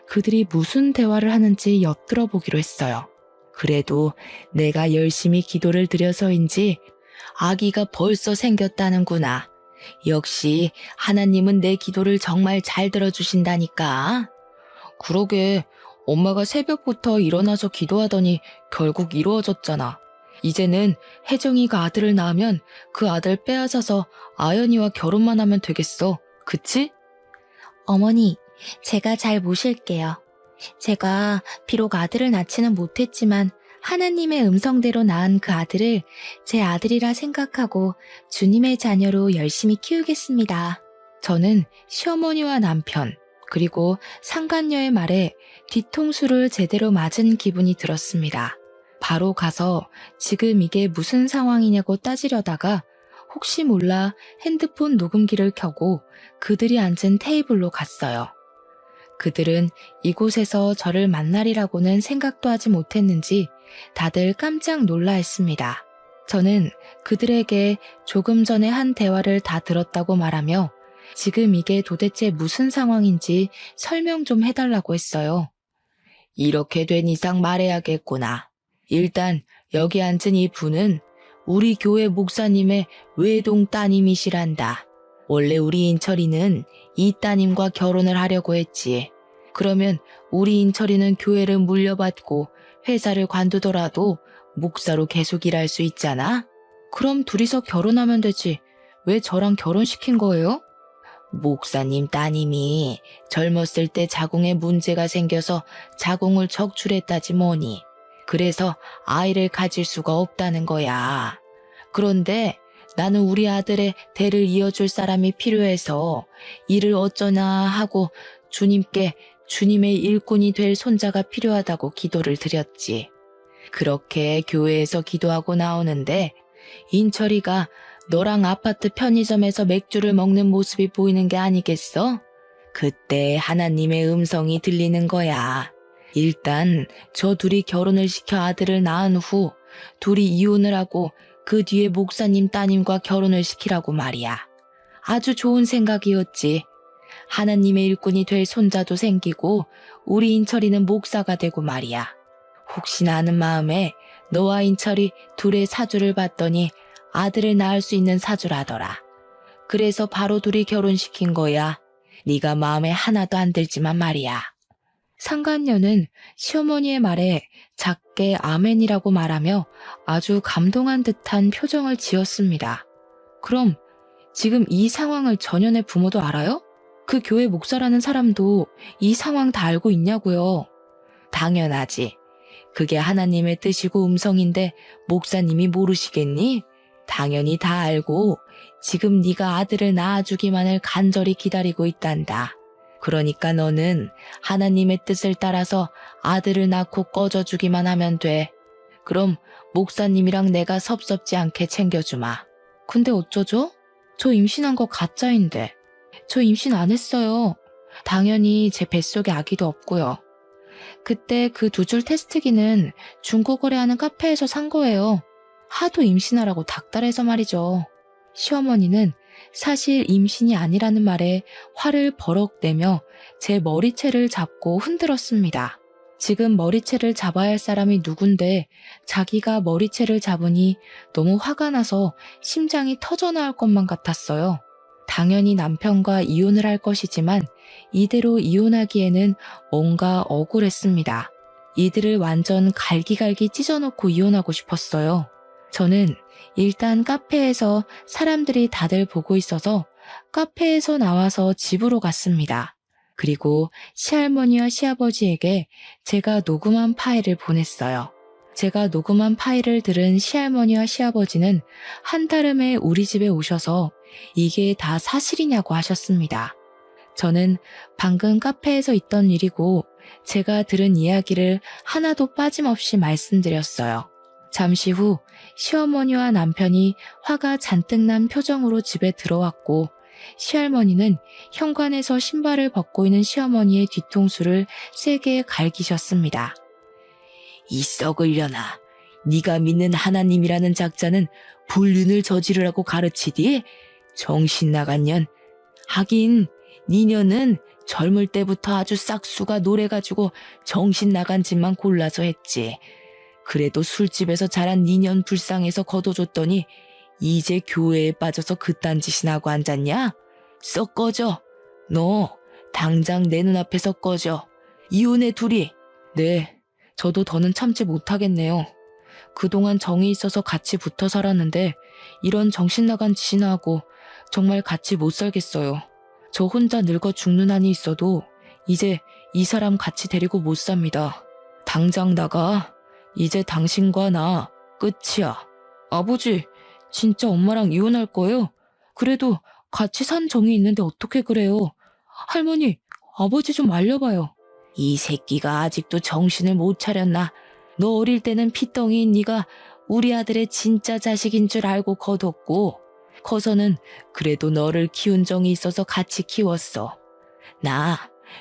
A: 그들이 무슨 대화를 하는지 엿들어 보기로 했어요. 그래도 내가 열심히 기도를 드려서인지 아기가 벌써 생겼다는구나. 역시 하나님은 내 기도를 정말 잘 들어주신다니까. 그러게 엄마가 새벽부터 일어나서 기도하더니 결국 이루어졌잖아. 이제는 혜정이가 아들을 낳으면 그 아들 빼앗아서 아연이와 결혼만 하면 되겠어. 그치?
B: 어머니, 제가 잘 모실게요. 제가 비록 아들을 낳지는 못했지만 하나님의 음성대로 낳은 그 아들을 제 아들이라 생각하고 주님의 자녀로 열심히 키우겠습니다.
A: 저는 시어머니와 남편, 그리고 상간녀의 말에 뒤통수를 제대로 맞은 기분이 들었습니다. 바로 가서 지금 이게 무슨 상황이냐고 따지려다가 혹시 몰라 핸드폰 녹음기를 켜고 그들이 앉은 테이블로 갔어요. 그들은 이곳에서 저를 만나리라고는 생각도 하지 못했는지 다들 깜짝 놀라했습니다. 저는 그들에게 조금 전에 한 대화를 다 들었다고 말하며 지금 이게 도대체 무슨 상황인지 설명 좀 해달라고 했어요. 이렇게 된 이상 말해야겠구나. 일단 여기 앉은 이 분은 우리 교회 목사님의 외동 따님이시란다. 원래 우리 인철이는 이 따님과 결혼을 하려고 했지. 그러면 우리 인철이는 교회를 물려받고 회사를 관두더라도 목사로 계속 일할 수 있잖아? 그럼 둘이서 결혼하면 되지. 왜 저랑 결혼시킨 거예요? 목사님 따님이 젊었을 때 자궁에 문제가 생겨서 자궁을 적출했다지 뭐니. 그래서 아이를 가질 수가 없다는 거야. 그런데 나는 우리 아들의 대를 이어줄 사람이 필요해서 이를 어쩌나 하고 주님께 주님의 일꾼이 될 손자가 필요하다고 기도를 드렸지. 그렇게 교회에서 기도하고 나오는데 인철이가 너랑 아파트 편의점에서 맥주를 먹는 모습이 보이는 게 아니겠어? 그때 하나님의 음성이 들리는 거야. 일단 저 둘이 결혼을 시켜 아들을 낳은 후 둘이 이혼을 하고 그 뒤에 목사님 따님과 결혼을 시키라고 말이야. 아주 좋은 생각이었지. 하나님의 일꾼이 될 손자도 생기고 우리 인철이는 목사가 되고 말이야. 혹시나 하는 마음에 너와 인철이 둘의 사주를 봤더니 아들을 낳을 수 있는 사주라더라. 그래서 바로 둘이 결혼시킨 거야. 네가 마음에 하나도 안 들지만 말이야. 상간녀는 시어머니의 말에 작게 아멘이라고 말하며 아주 감동한 듯한 표정을 지었습니다. 그럼 지금 이 상황을 전현의 부모도 알아요? 그 교회 목사라는 사람도 이 상황 다 알고 있냐고요? 당연하지. 그게 하나님의 뜻이고 음성인데 목사님이 모르시겠니? 당연히 다 알고 지금 네가 아들을 낳아주기만을 간절히 기다리고 있단다. 그러니까 너는 하나님의 뜻을 따라서 아들을 낳고 꺼져주기만 하면 돼. 그럼 목사님이랑 내가 섭섭지 않게 챙겨주마. 근데 어쩌죠? 저 임신한 거 가짜인데. 저 임신 안 했어요. 당연히 제 뱃속에 아기도 없고요. 그때 그 2줄 테스트기는 중고거래 하는 카페에서 산 거예요. 하도 임신하라고 닥달해서 말이죠. 시어머니는 사실 임신이 아니라는 말에 화를 버럭 내며 제 머리채를 잡고 흔들었습니다. 지금 머리채를 잡아야 할 사람이 누군데 자기가 머리채를 잡으니 너무 화가 나서 심장이 터져나올 것만 같았어요. 당연히 남편과 이혼을 할 것이지만 이대로 이혼하기에는 뭔가 억울했습니다. 이들을 완전 갈기갈기 찢어놓고 이혼하고 싶었어요. 저는 일단 카페에서 사람들이 다들 보고 있어서 카페에서 나와서 집으로 갔습니다. 그리고 시할머니와 시아버지에게 제가 녹음한 파일을 보냈어요. 제가 녹음한 파일을 들은 시할머니와 시아버지는 한달음에 우리 집에 오셔서 이게 다 사실이냐고 하셨습니다. 저는 방금 카페에서 있던 일이고 제가 들은 이야기를 하나도 빠짐없이 말씀드렸어요. 잠시 후 시어머니와 남편이 화가 잔뜩 난 표정으로 집에 들어왔고 시할머니는 현관에서 신발을 벗고 있는 시어머니의 뒤통수를 세게 갈기셨습니다. 이 썩을 년아, 네가 믿는 하나님이라는 작자는 불륜을 저지르라고 가르치디? 정신 나간 년. 하긴 네 년은 젊을 때부터 아주 싹수가 노래가지고 정신 나간 짓만 골라서 했지. 그래도 술집에서 자란 니년 불쌍해서 거둬줬더니 이제 교회에 빠져서 그딴 짓이나 하고 앉았냐? 썩 꺼져. 너 당장 내 눈앞에서 꺼져. 이혼해 둘이. 네, 저도 더는 참지 못하겠네요. 그동안 정이 있어서 같이 붙어 살았는데 이런 정신 나간 짓이나 하고 정말 같이 못 살겠어요. 저 혼자 늙어 죽는 한이 있어도 이제 이 사람 같이 데리고 못 삽니다. 당장 나가. 이제 당신과 나 끝이야. 아버지, 진짜 엄마랑 이혼할 거예요? 그래도 같이 산 정이 있는데 어떻게 그래요? 할머니, 아버지 좀 말려봐요. 이 새끼가 아직도 정신을 못 차렸나? 너 어릴 때는 피덩이인 네가 우리 아들의 진짜 자식인 줄 알고 거뒀고 커서는 그래도 너를 키운 정이 있어서 같이 키웠어.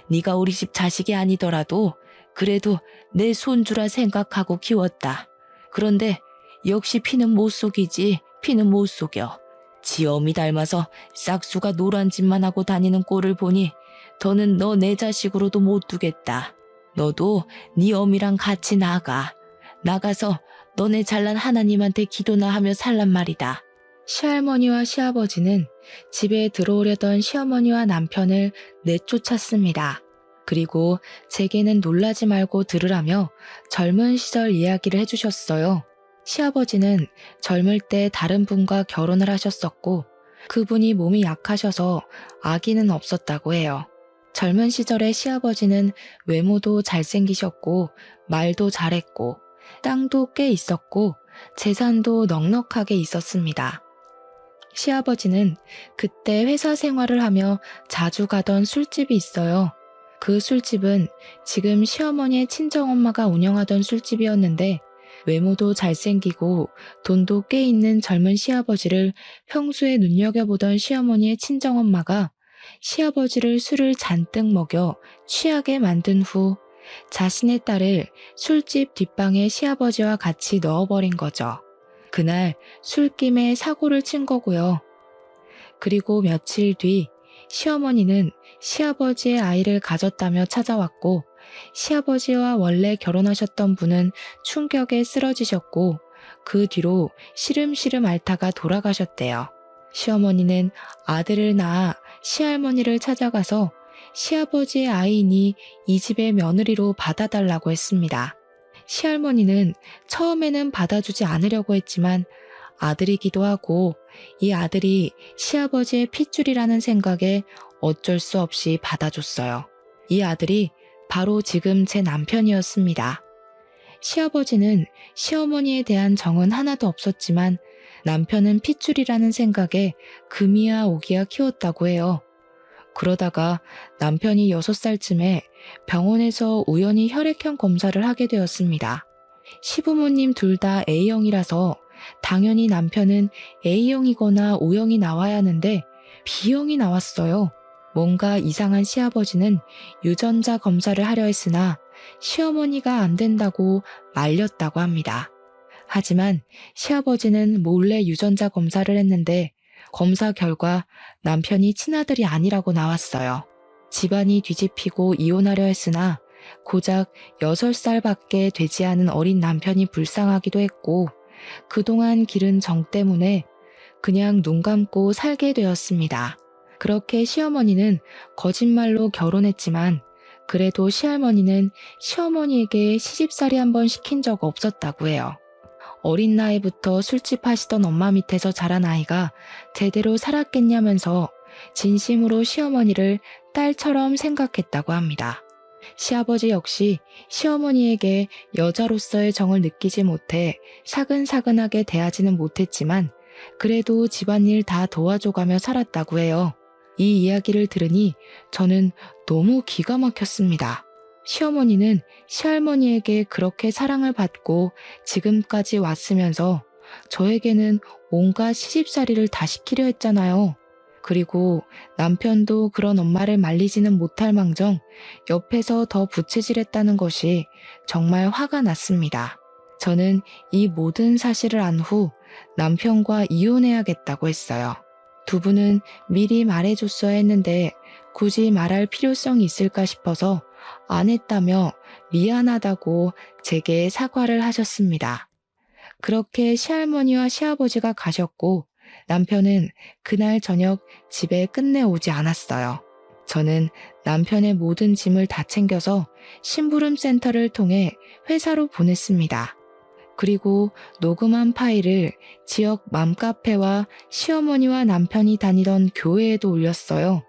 A: 네가 우리 집 자식이 아니더라도 그래도 내 손주라 생각하고 키웠다. 그런데 역시 피는 못 속이지. 피는 못 속여. 지 어미 닮아서 싹수가 노란 짓만 하고 다니는 꼴을 보니 더는 너 내 자식으로도 못 두겠다. 너도 네 어미랑 같이 나가서 너네 잘난 하나님한테 기도나 하며 살란 말이다. 시할머니와 시아버지는 집에 들어오려던 시어머니와 남편을 내쫓았습니다. 그리고 제게는 놀라지 말고 들으라며 젊은 시절 이야기를 해주셨어요. 시아버지는 젊을 때 다른 분과 결혼을 하셨었고 그분이 몸이 약하셔서 아기는 없었다고 해요. 젊은 시절의 시아버지는 외모도 잘생기셨고 말도 잘했고 땅도 꽤 있었고 재산도 넉넉하게 있었습니다. 시아버지는 그때 회사 생활을 하며 자주 가던 술집이 있어요. 그 술집은 지금 시어머니의 친정엄마가 운영하던 술집이었는데 외모도 잘생기고 돈도 꽤 있는 젊은 시아버지를 평소에 눈여겨보던 시어머니의 친정엄마가 시아버지를 술을 잔뜩 먹여 취하게 만든 후 자신의 딸을 술집 뒷방에 시아버지와 같이 넣어버린 거죠. 그날 술김에 사고를 친 거고요. 그리고 며칠 뒤 시어머니는 시아버지의 아이를 가졌다며 찾아왔고, 시아버지와 원래 결혼하셨던 분은 충격에 쓰러지셨고, 그 뒤로 시름시름 앓다가 돌아가셨대요. 시어머니는 아들을 낳아 시할머니를 찾아가서 시아버지의 아이니 이 집의 며느리로 받아달라고 했습니다. 시할머니는 처음에는 받아주지 않으려고 했지만 아들이기도 하고 이 아들이 시아버지의 핏줄이라는 생각에 어쩔 수 없이 받아줬어요. 이 아들이 바로 지금 제 남편이었습니다. 시아버지는 시어머니에 대한 정은 하나도 없었지만 남편은 핏줄이라는 생각에 금이야 오기야 키웠다고 해요. 그러다가 남편이 6살쯤에 병원에서 우연히 혈액형 검사를 하게 되었습니다. 시부모님 둘 다 A형이라서 당연히 남편은 A형이거나 O형이 나와야 하는데 B형이 나왔어요. 뭔가 이상한 시아버지는 유전자 검사를 하려 했으나 시어머니가 안 된다고 말렸다고 합니다. 하지만 시아버지는 몰래 유전자 검사를 했는데 검사 결과 남편이 친아들이 아니라고 나왔어요. 집안이 뒤집히고 이혼하려 했으나 고작 6살밖에 되지 않은 어린 남편이 불쌍하기도 했고 그동안 기른 정 때문에 그냥 눈 감고 살게 되었습니다. 그렇게 시어머니는 거짓말로 결혼했지만 그래도 시할머니는 시어머니에게 시집살이 한번 시킨 적 없었다고 해요. 어린 나이부터 술집 하시던 엄마 밑에서 자란 아이가 제대로 살았겠냐면서 진심으로 시어머니를 딸처럼 생각했다고 합니다. 시아버지 역시 시어머니에게 여자로서의 정을 느끼지 못해 사근사근하게 대하지는 못했지만 그래도 집안일 다 도와줘가며 살았다고 해요. 이 이야기를 들으니 저는 너무 기가 막혔습니다. 시어머니는 시할머니에게 그렇게 사랑을 받고 지금까지 왔으면서 저에게는 온갖 시집살이를 다 시키려 했잖아요. 그리고 남편도 그런 엄마를 말리지는 못할 망정 옆에서 더 부채질했다는 것이 정말 화가 났습니다. 저는 이 모든 사실을 안 후 남편과 이혼해야겠다고 했어요. 두 분은 미리 말해줬어야 했는데 굳이 말할 필요성이 있을까 싶어서 안 했다며 미안하다고 제게 사과를 하셨습니다. 그렇게 시할머니와 시아버지가 가셨고 남편은 그날 저녁 집에 끝내 오지 않았어요. 저는 남편의 모든 짐을 다 챙겨서 심부름 센터를 통해 회사로 보냈습니다. 그리고 녹음한 파일을 지역 맘카페와 시어머니와 남편이 다니던 교회에도 올렸어요.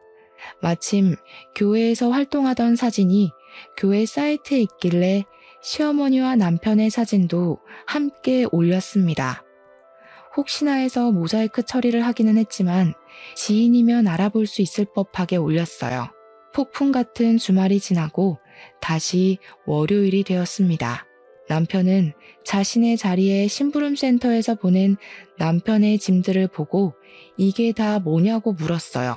A: 마침 교회에서 활동하던 사진이 교회 사이트에 있길래 시어머니와 남편의 사진도 함께 올렸습니다. 혹시나 해서 모자이크 처리를 하기는 했지만 지인이면 알아볼 수 있을 법하게 올렸어요. 폭풍 같은 주말이 지나고 다시 월요일이 되었습니다. 남편은 자신의 자리에 심부름센터에서 보낸 남편의 짐들을 보고 이게 다 뭐냐고 물었어요.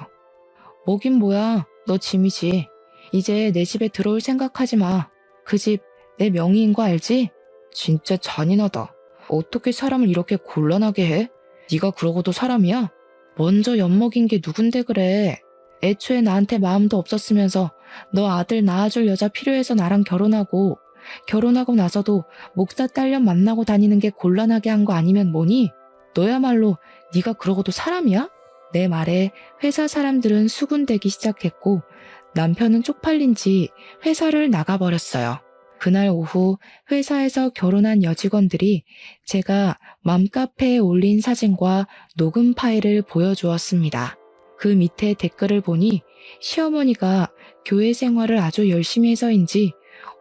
A: 뭐긴 뭐야, 너 짐이지. 이제 내 집에 들어올 생각하지 마. 그 집 내 명의인 거 알지? 진짜 잔인하다. 어떻게 사람을 이렇게 곤란하게 해? 네가 그러고도 사람이야? 먼저 엿먹인 게 누군데 그래. 애초에 나한테 마음도 없었으면서 너 아들 낳아줄 여자 필요해서 나랑 결혼하고 나서도 목사 딸년 만나고 다니는 게 곤란하게 한 거 아니면 뭐니? 너야말로 네가 그러고도 사람이야? 내 말에 회사 사람들은 수군대기 시작했고 남편은 쪽팔린 지 회사를 나가버렸어요. 그날 오후 회사에서 결혼한 여직원들이 제가 맘카페에 올린 사진과 녹음 파일을 보여주었습니다. 그 밑에 댓글을 보니 시어머니가 교회 생활을 아주 열심히 해서인지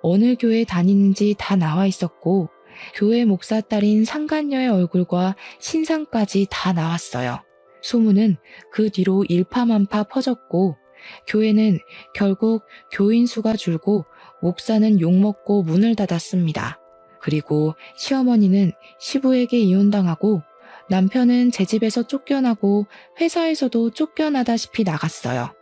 A: 어느 교회 다니는지 다 나와 있었고 교회 목사 딸인 상간녀의 얼굴과 신상까지 다 나왔어요. 소문은 그 뒤로 일파만파 퍼졌고 교회는 결국 교인 수가 줄고 목사는 욕먹고 문을 닫았습니다. 그리고 시어머니는 시부에게 이혼당하고 남편은 제 집에서 쫓겨나고 회사에서도 쫓겨나다시피 나갔어요.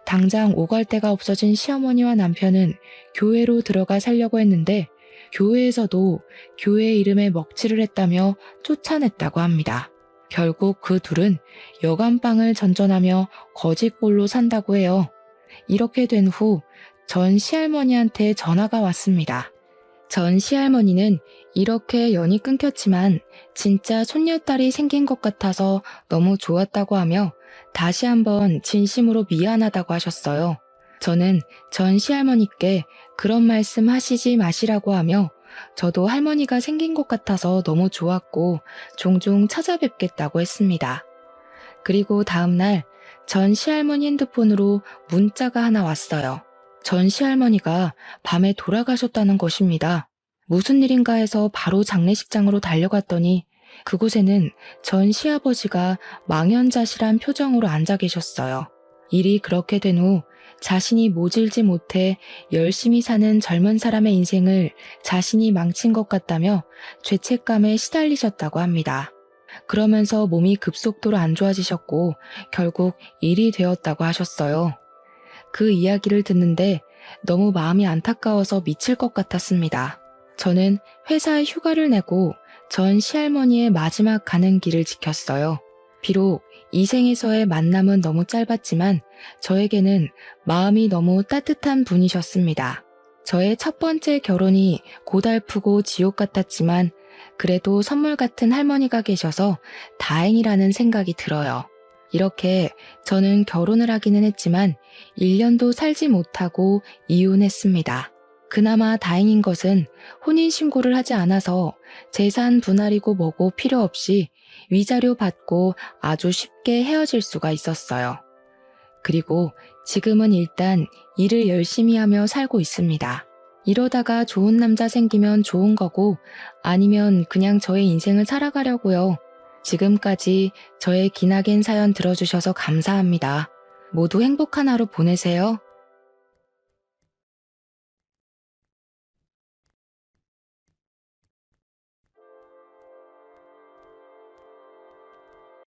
A: 당장 오갈 데가 없어진 시어머니와 남편은 교회로 들어가 살려고 했는데 교회에서도 교회 이름에 먹칠을 했다며 쫓아냈다고 합니다. 결국 그 둘은 여간방을 전전하며 거짓골로 산다고 해요. 이렇게 된 후 전 시할머니한테 전화가 왔습니다. 전 시할머니는 이렇게 연이 끊겼지만 진짜 손녀딸이 생긴 것 같아서 너무 좋았다고 하며 다시 한번 진심으로 미안하다고 하셨어요. 저는 전 시할머니께 그런 말씀 하시지 마시라고 하며 저도 할머니가 생긴 것 같아서 너무 좋았고 종종 찾아뵙겠다고 했습니다. 그리고 다음날 전 시할머니 핸드폰으로 문자가 하나 왔어요. 전 시할머니가 밤에 돌아가셨다는 것입니다. 무슨 일인가 해서 바로 장례식장으로 달려갔더니 그곳에는 전 시아버지가 망연자실한 표정으로 앉아 계셨어요. 일이 그렇게 된 후 자신이 모질지 못해 열심히 사는 젊은 사람의 인생을 자신이 망친 것 같다며 죄책감에 시달리셨다고 합니다. 그러면서 몸이 급속도로 안 좋아지셨고 결국 일이 되었다고 하셨어요. 그 이야기를 듣는데 너무 마음이 안타까워서 미칠 것 같았습니다. 저는 회사에 휴가를 내고 전 시할머니의 마지막 가는 길을 지켰어요. 비록 이 생에서의 만남은 너무 짧았지만 저에게는 마음이 너무 따뜻한 분이셨습니다. 저의 첫 번째 결혼이 고달프고 지옥 같았지만 그래도 선물 같은 할머니가 계셔서 다행이라는 생각이 들어요. 이렇게 저는 결혼을 하기는 했지만 1년도 살지 못하고 이혼했습니다. 그나마 다행인 것은 혼인신고를 하지 않아서 재산 분할이고 뭐고 필요 없이 위자료 받고 아주 쉽게 헤어질 수가 있었어요. 그리고 지금은 일단 일을 열심히 하며 살고 있습니다. 이러다가 좋은 남자 생기면 좋은 거고 아니면 그냥 저의 인생을 살아가려고요. 지금까지 저의 기나긴 사연 들어주셔서 감사합니다. 모두 행복한 하루 보내세요.